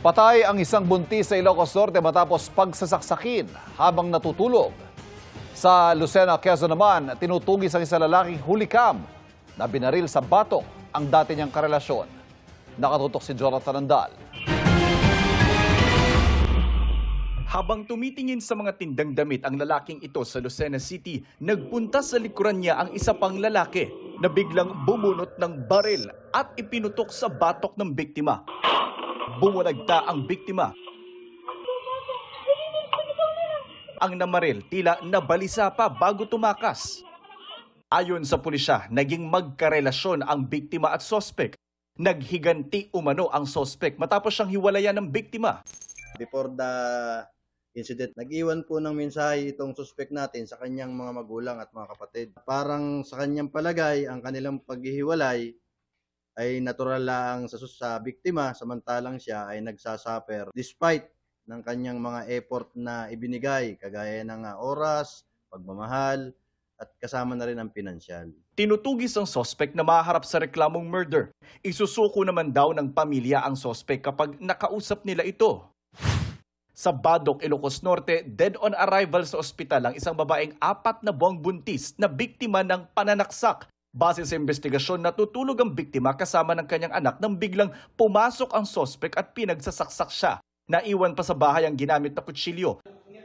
Patay ang isang buntis sa Ilocos Norte matapos pagsasaksakin habang natutulog. Sa Lucena, Quezon naman, tinutugis ang isang lalaking hulikam na binaril sa batok ang dati niyang karelasyon. Nakatutok si Jonathan Andal. Habang tumitingin sa mga tindang damit ang lalaking ito sa Lucena City, nagpunta sa likuran niya ang isa pang lalaki na biglang bumunot ng baril at ipinutok sa batok ng biktima. Bumulagta ang biktima. Ang namaril tila nabalisa pa bago tumakas. Ayon sa pulisya, naging magkarelasyon ang biktima at sospek. Naghiganti umano ang sospek matapos siyang hiwalayan ng biktima. Before the incident, nag-iwan po ng mensahe itong suspect natin sa kanyang mga magulang at mga kapatid. Parang sa kanyang palagay, ang kanilang paghihiwalay ay natural lang sa biktima, samantalang siya ay nagsasuffer despite ng kanyang mga effort na ibinigay, kagaya ng oras, pagmamahal, at kasama na rin ang pinansyal. Tinutugis ang sospek na maharap sa reklamong murder. Isusuko naman daw ng pamilya ang sospek kapag nakausap nila ito. Sa Badok, Ilocos Norte, dead on arrival sa ospital ang isang babaeng 4 na buwang buntis na biktima ng pananaksak. Base sa investigasyon, natutulog ang biktima kasama ng kanyang anak nang biglang pumasok ang sospek at pinagsasaksak siya. Naiwan pa sa bahay ang ginamit na kutsilyo.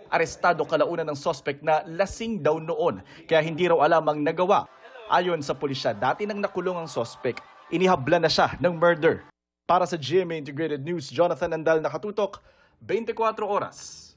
Arestado kalaunan ng sospek na lasing daw noon, kaya hindi raw alam ang nagawa. Ayon sa pulisya, dati nang nakulong ang sospek, inihabla na siya ng murder. Para sa GMA Integrated News, Jonathan Andal, nakatutok, 24 oras.